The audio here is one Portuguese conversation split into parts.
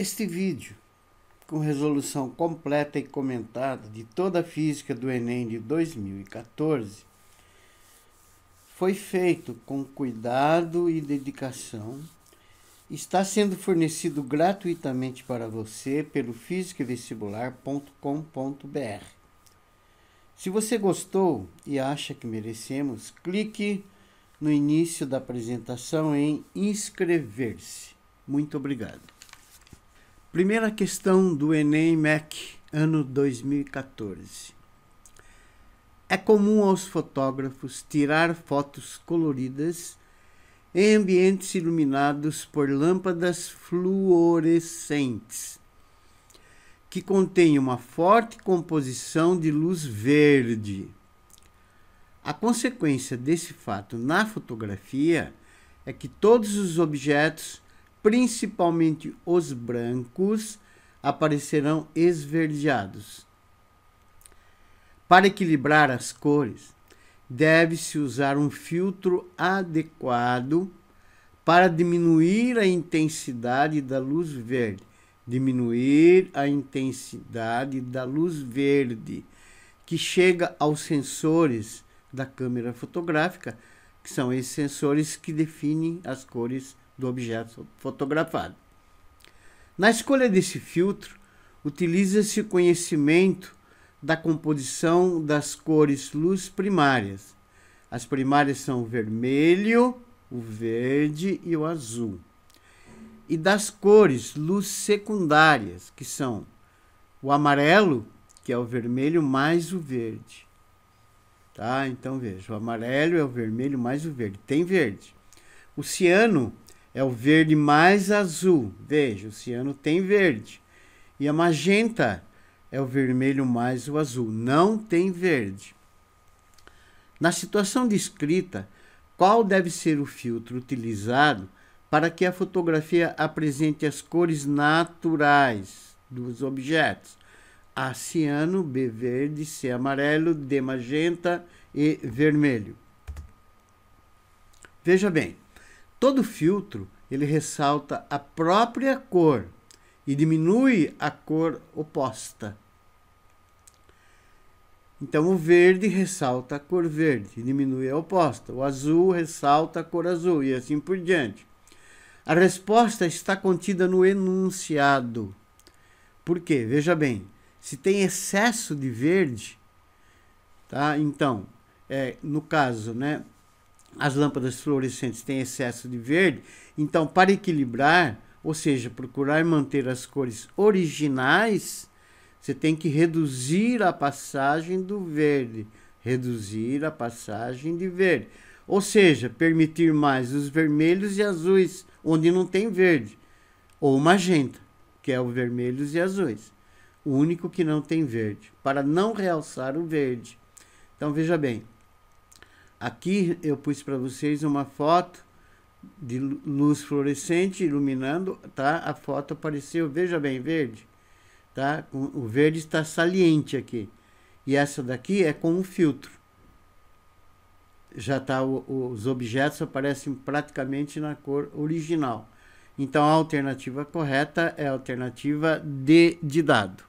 Este vídeo, com resolução completa e comentada de toda a física do Enem de 2014, foi feito com cuidado e dedicação. Está sendo fornecido gratuitamente para você pelo fisicavestibular.com.br. Se você gostou e acha que merecemos, clique no início da apresentação em inscrever-se. Muito obrigado. Primeira questão do Enem MEC, ano 2014. É comum aos fotógrafos tirar fotos coloridas em ambientes iluminados por lâmpadas fluorescentes, que contêm uma forte composição de luz verde. A consequência desse fato na fotografia é que todos os objetos, principalmente os brancos, aparecerão esverdeados. Para equilibrar as cores, deve-se usar um filtro adequado para diminuir a intensidade da luz verde. Diminuir a intensidade da luz verde que chega aos sensores da câmera fotográfica, que são esses sensores que definem as cores do objeto fotografado. Na escolha desse filtro, utiliza-se o conhecimento da composição das cores luz primárias. As primárias são o vermelho, o verde e o azul. E das cores luz secundárias, que são o amarelo, que é o vermelho mais o verde. Tá? Então veja, o amarelo é o vermelho mais o verde. Tem verde. O ciano é o verde mais azul. Veja, o ciano tem verde. E a magenta é o vermelho mais o azul. Não tem verde. Na situação descrita, qual deve ser o filtro utilizado para que a fotografia apresente as cores naturais dos objetos? A ciano, B verde, C amarelo, D magenta e vermelho. Veja bem, todo filtro ele ressalta a própria cor e diminui a cor oposta. Então, o verde ressalta a cor verde e diminui a oposta. O azul ressalta a cor azul e assim por diante. A resposta está contida no enunciado. Por quê? Veja bem, se tem excesso de verde, tá? Então, no caso, né, as lâmpadas fluorescentes têm excesso de verde, então para equilibrar, ou seja, procurar manter as cores originais, você tem que reduzir a passagem do verde, reduzir a passagem de verde. Ou seja, permitir mais os vermelhos e azuis, onde não tem verde, ou magenta, que é o vermelhos e azuis. O único que não tem verde, para não realçar o verde. Então, veja bem, aqui eu pus para vocês uma foto de luz fluorescente iluminando, tá? A foto apareceu, veja bem, verde, tá? O verde está saliente aqui. E essa daqui é com um filtro. Já tá, os objetos aparecem praticamente na cor original. Então, a alternativa correta é a alternativa D de dado.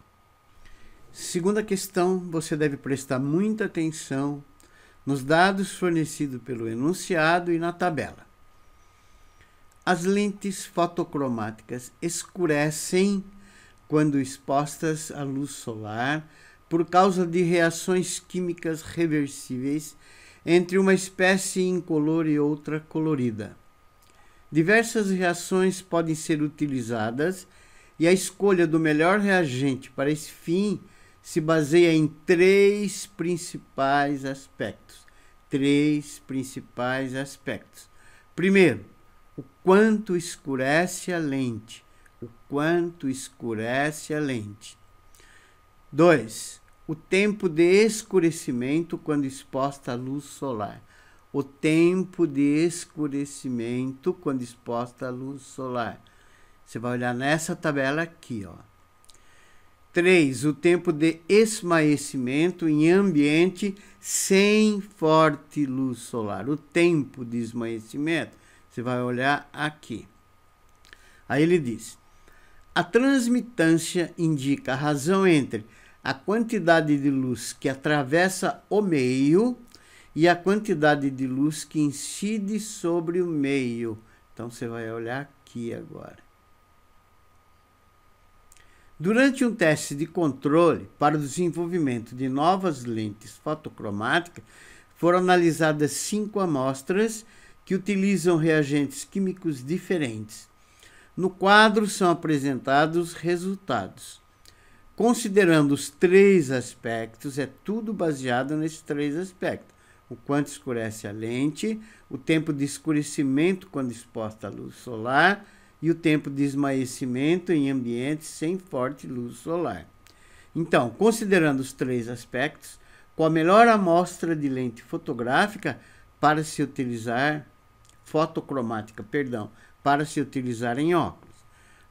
Segunda questão, você deve prestar muita atenção nos dados fornecidos pelo enunciado e na tabela. As lentes fotocromáticas escurecem quando expostas à luz solar por causa de reações químicas reversíveis entre uma espécie incolor e outra colorida. Diversas reações podem ser utilizadas e a escolha do melhor reagente para esse fim se baseia em três principais aspectos. Primeiro, o quanto escurece a lente. Dois, o tempo de escurecimento quando exposta à luz solar. Você vai olhar nessa tabela aqui, ó. 3. O tempo de esmaecimento em ambiente sem forte luz solar. O tempo de esmaecimento, você vai olhar aqui. Aí ele diz: A transmitância indica a razão entre a quantidade de luz que atravessa o meio e a quantidade de luz que incide sobre o meio. Então, você vai olhar aqui agora. Durante um teste de controle para o desenvolvimento de novas lentes fotocromáticas, foram analisadas 5 amostras que utilizam reagentes químicos diferentes. No quadro são apresentados os resultados. Considerando os 3 aspectos, é tudo baseado nesses 3 aspectos. O quanto escurece a lente, o tempo de escurecimento quando exposta à luz solar e o tempo de esmaecimento em ambientes sem forte luz solar. Então, considerando os 3 aspectos, qual a melhor amostra de lente fotográfica para se utilizar, para se utilizar em óculos?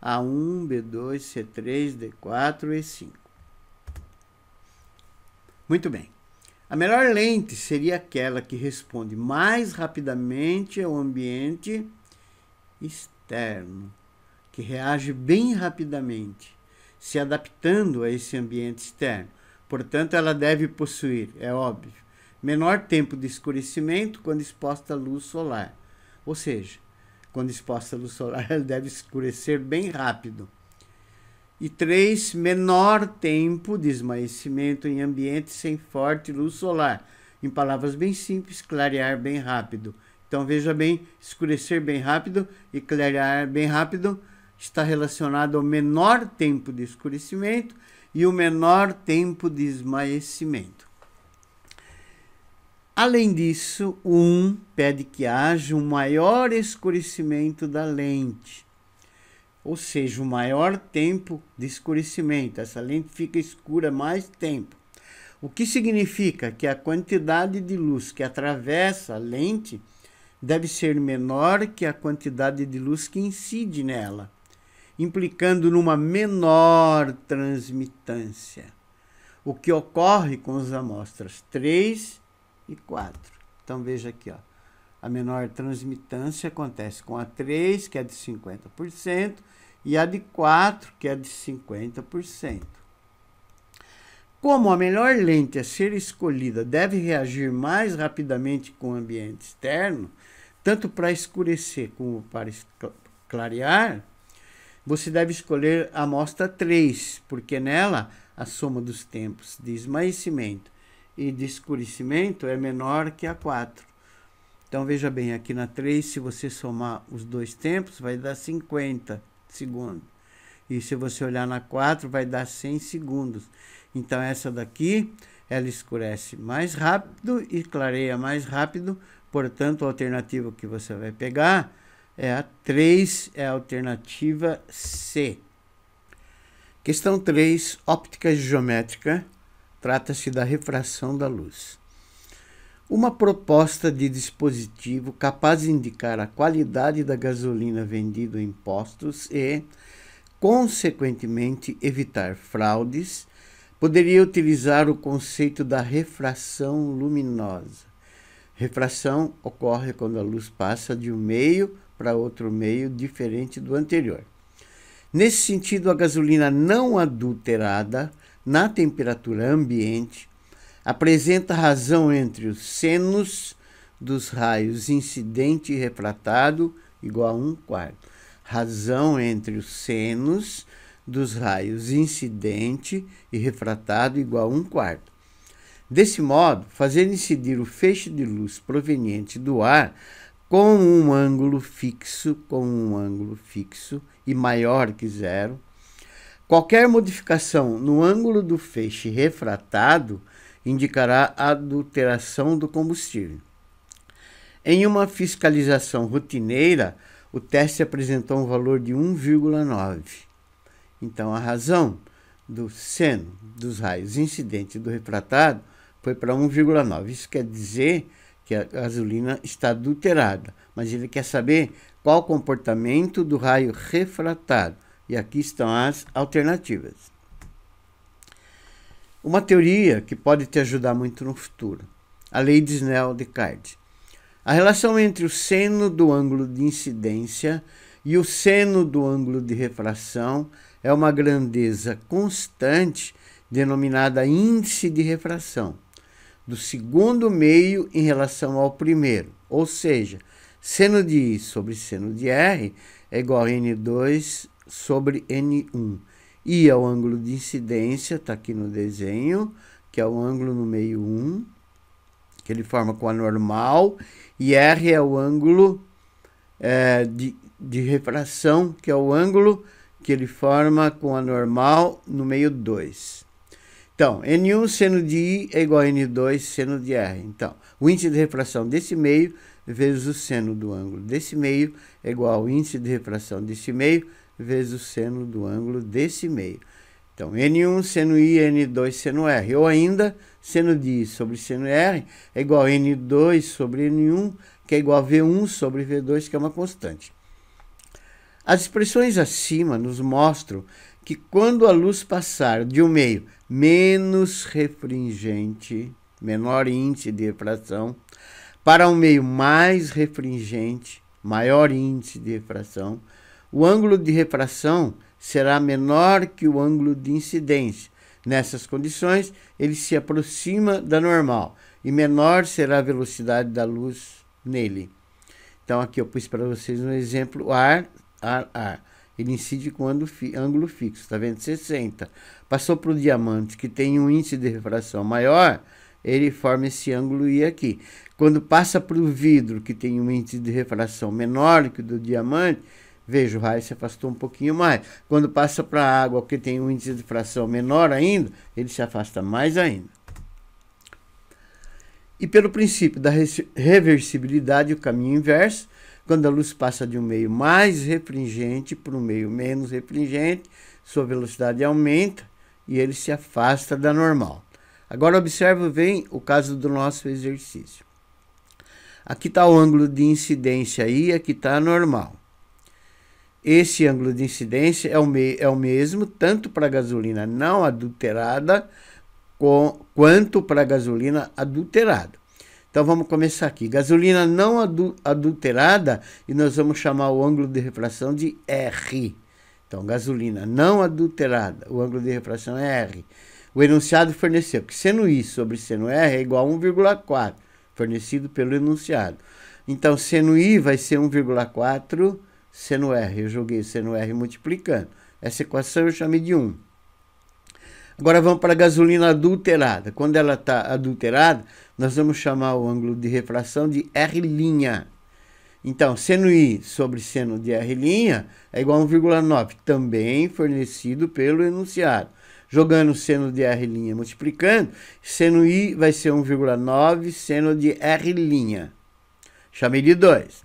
A1, B2, C3, D4 e E5. Muito bem. A melhor lente seria aquela que responde mais rapidamente ao ambiente externo, que reage bem rapidamente, se adaptando a esse ambiente externo. Portanto, ela deve possuir, é óbvio, menor tempo de escurecimento quando exposta à luz solar. Ou seja, quando exposta à luz solar, ela deve escurecer bem rápido. E 3, menor tempo de esmaecimento em ambientes sem forte luz solar. Em palavras bem simples, clarear bem rápido. Então, veja bem, escurecer bem rápido e clarear bem rápido está relacionado ao menor tempo de escurecimento e o menor tempo de esmaecimento. Além disso, o 1 pede que haja um maior escurecimento da lente, ou seja, um maior tempo de escurecimento. Essa lente fica escura mais tempo, o que significa que a quantidade de luz que atravessa a lente deve ser menor que a quantidade de luz que incide nela, implicando numa menor transmitância, o que ocorre com as amostras 3 e 4. Então, veja aqui, ó. A menor transmitância acontece com a 3, que é de 50%, e a de 4, que é de 50%. Como a melhor lente a ser escolhida deve reagir mais rapidamente com o ambiente externo, tanto para escurecer como para clarear, você deve escolher a amostra 3, porque nela a soma dos tempos de esmaecimento e de escurecimento é menor que a 4. Então, veja bem, aqui na 3, se você somar os 2 tempos, vai dar 50 segundos. E se você olhar na 4, vai dar 100 segundos. Então, essa daqui, ela escurece mais rápido e clareia mais rápido. Portanto, a alternativa que você vai pegar é a 3, é a alternativa C. Questão 3, óptica geométrica. Trata-se da refração da luz. Uma proposta de dispositivo capaz de indicar a qualidade da gasolina vendida em postos e, consequentemente, evitar fraudes, poderia utilizar o conceito da refração luminosa. Refração ocorre quando a luz passa de um meio para outro meio diferente do anterior. Nesse sentido, a gasolina não adulterada na temperatura ambiente apresenta razão entre os senos dos raios incidente e refratado igual a 1/4. Razão entre os senos dos raios incidente e refratado igual a 1/4. Desse modo, fazer incidir o feixe de luz proveniente do ar com um ângulo fixo e maior que 0, qualquer modificação no ângulo do feixe refratado indicará a adulteração do combustível. Em uma fiscalização rotineira, o teste apresentou um valor de 1,9. Então, a razão do seno dos raios incidente e do refratado foi para 1,9. Isso quer dizer que a gasolina está adulterada, mas ele quer saber qual o comportamento do raio refratado. E aqui estão as alternativas. Uma teoria que pode te ajudar muito no futuro. A lei de Snell-Descartes. A relação entre o seno do ângulo de incidência e o seno do ângulo de refração é uma grandeza constante denominada índice de refração do segundo meio em relação ao primeiro, ou seja, seno de I sobre seno de R é igual a N2 sobre N1. I é o ângulo de incidência, está aqui no desenho, que é o ângulo no meio 1, que ele forma com a normal, e R é o ângulo de refração, que é o ângulo que ele forma com a normal no meio 2. Então, N1 seno de I é igual a N2 seno de R. Então, o índice de refração desse meio vezes o seno do ângulo desse meio é igual ao índice de refração desse meio vezes o seno do ângulo desse meio. Então, N1 seno I é N2 seno R. Ou ainda, seno de I sobre seno R é igual a N2 sobre N1, que é igual a V1 sobre V2, que é uma constante. As expressões acima nos mostram que quando a luz passar de um meio menos refringente, menor índice de refração, para um meio mais refringente, maior índice de refração, o ângulo de refração será menor que o ângulo de incidência. Nessas condições, ele se aproxima da normal e menor será a velocidade da luz nele. Então, aqui eu pus para vocês um exemplo, ar. Ele incide com ângulo fixo, está vendo? 60. Passou para o diamante, que tem um índice de refração maior, ele forma esse ângulo I aqui. Quando passa para o vidro, que tem um índice de refração menor que o do diamante, veja, o raio se afastou um pouquinho mais. Quando passa para a água, que tem um índice de refração menor ainda, ele se afasta mais ainda. E pelo princípio da reversibilidade, o caminho inverso, quando a luz passa de um meio mais refringente para um meio menos refringente, sua velocidade aumenta e ele se afasta da normal. Agora observa bem o caso do nosso exercício. Aqui está o ângulo de incidência I, aqui está a normal. Esse ângulo de incidência é o mesmo tanto para a gasolina não adulterada quanto para a gasolina adulterada. Então, vamos começar aqui. Gasolina não adulterada, e nós vamos chamar o ângulo de refração de R. Então, gasolina não adulterada, o ângulo de refração é R. O enunciado forneceu que seno I sobre seno R é igual a 1,4, fornecido pelo enunciado. Então, seno I vai ser 1,4 seno R. Eu joguei seno R multiplicando. Essa equação eu chamei de 1. Agora vamos para a gasolina adulterada. Quando ela está adulterada, nós vamos chamar o ângulo de refração de R'. Então, seno I sobre seno de R' é igual a 1,9, também fornecido pelo enunciado. Jogando o seno de R' multiplicando, seno I vai ser 1,9 seno de R'. Chamei de 2.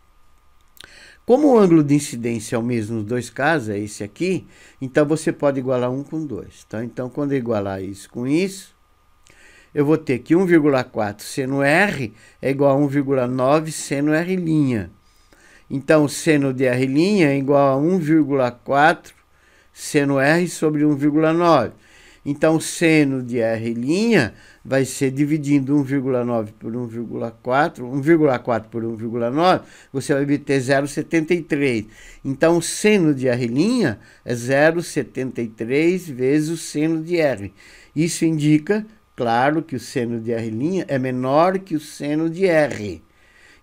Como o ângulo de incidência é o mesmo nos dois casos, é esse aqui, então você pode igualar 1 com 2. Tá? Então, quando eu igualar isso com isso, eu vou ter que 1,4 seno R é igual a 1,9 seno R'. Então, o seno de R' é igual a 1,4 seno R sobre 1,9. Então, o seno de R' vai ser dividindo 1,9 por 1,4, 1,4 por 1,9, você vai obter 0,73. Então, o seno de R' é 0,73 vezes o seno de R. Isso indica, claro, que o seno de R' é menor que o seno de R.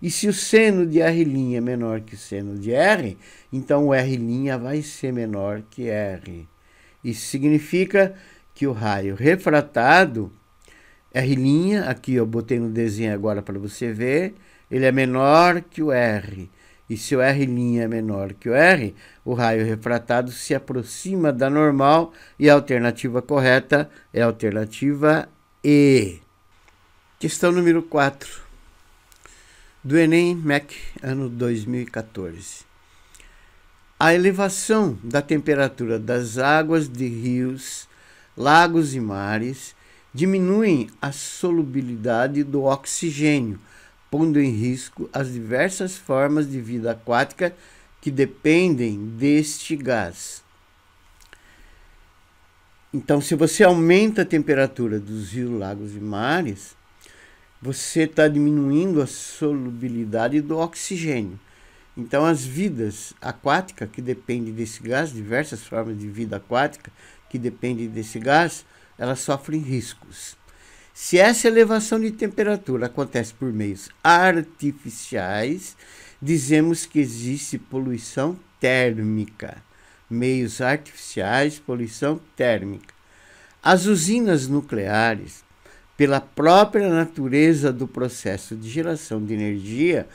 E se o seno de R' é menor que o seno de R, então o R' vai ser menor que R. Isso significa que o raio refratado, R', aqui eu botei no desenho agora para você ver, ele é menor que o R. E se o R' é menor que o R, o raio refratado se aproxima da normal e a alternativa correta é a alternativa E. Questão número 4, do Enem MEC, ano 2014. A elevação da temperatura das águas de rios, lagos e mares diminuem a solubilidade do oxigênio, pondo em risco as diversas formas de vida aquática que dependem deste gás. Então, se você aumenta a temperatura dos rios, lagos e mares, você está diminuindo a solubilidade do oxigênio. Então, as vidas aquáticas que dependem desse gás, diversas formas de vida aquática que dependem desse gás, elas sofrem riscos. Se essa elevação de temperatura acontece por meios artificiais, dizemos que existe poluição térmica. Meios artificiais, poluição térmica. As usinas nucleares, pela própria natureza do processo de geração de energia,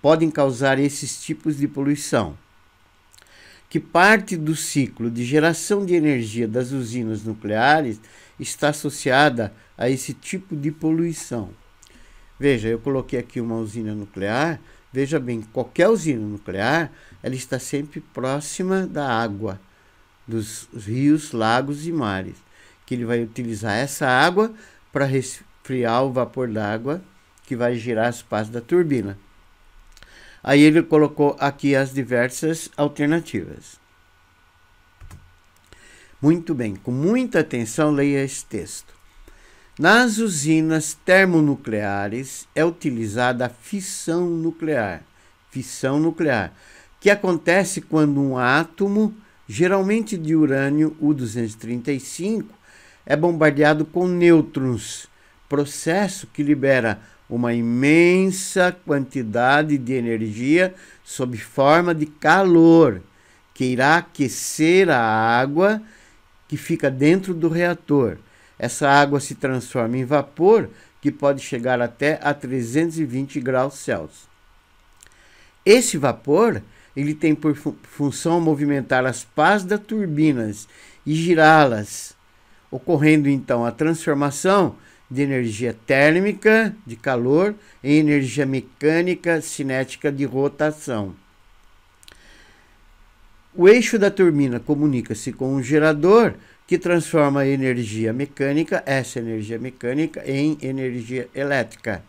podem causar esses tipos de poluição, que parte do ciclo de geração de energia das usinas nucleares está associada a esse tipo de poluição. Veja, eu coloquei aqui uma usina nuclear. Veja bem, qualquer usina nuclear, ela está sempre próxima da água, dos rios, lagos e mares, que ele vai utilizar essa água para resfriar o vapor d'água que vai girar as pás da turbina. Aí ele colocou aqui as diversas alternativas. Muito bem, com muita atenção, leia esse texto. Nas usinas termonucleares é utilizada a fissão nuclear, que acontece quando um átomo, geralmente de urânio U-235, é bombardeado com nêutrons, processo que libera uma imensa quantidade de energia sob forma de calor, que irá aquecer a água que fica dentro do reator. Essa água se transforma em vapor, que pode chegar até a 320 graus Celsius. Esse vapor, ele tem por função movimentar as pás das turbinas e girá-las, ocorrendo então a transformação de energia térmica, de calor, em energia mecânica cinética de rotação. O eixo da turbina comunica-se com um gerador que transforma a energia mecânica, essa energia mecânica, em energia elétrica.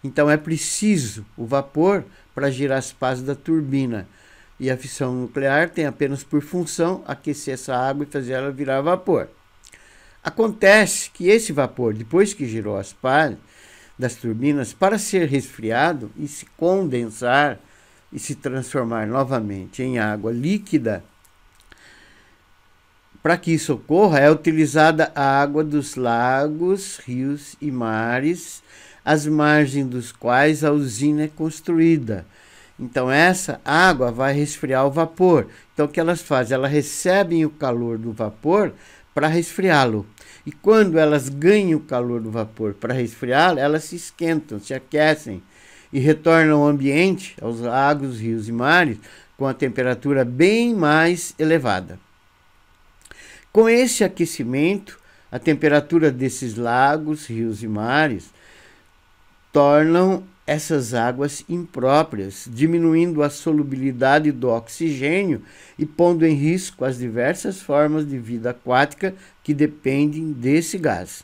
Então é preciso o vapor para girar as pás da turbina. E a fissão nuclear tem apenas por função aquecer essa água e fazer ela virar vapor. Acontece que esse vapor, depois que girou as pás das turbinas, para ser resfriado e se condensar e se transformar novamente em água líquida, para que isso ocorra, é utilizada a água dos lagos, rios e mares, às margens dos quais a usina é construída. Então, essa água vai resfriar o vapor. Então, o que elas fazem? Elas recebem o calor do vapor para resfriá-lo. E quando elas ganham o calor do vapor para resfriá-lo, elas se esquentam, se aquecem e retornam ao ambiente, aos lagos, rios e mares, com a temperatura bem mais elevada. Com esse aquecimento, a temperatura desses lagos, rios e mares tornam essas águas impróprias, diminuindo a solubilidade do oxigênio e pondo em risco as diversas formas de vida aquática que dependem desse gás.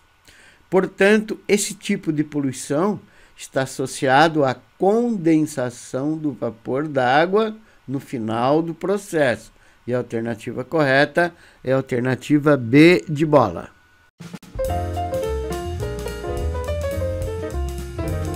Portanto, esse tipo de poluição está associado à condensação do vapor d'água no final do processo. E a alternativa correta é a alternativa B de bola.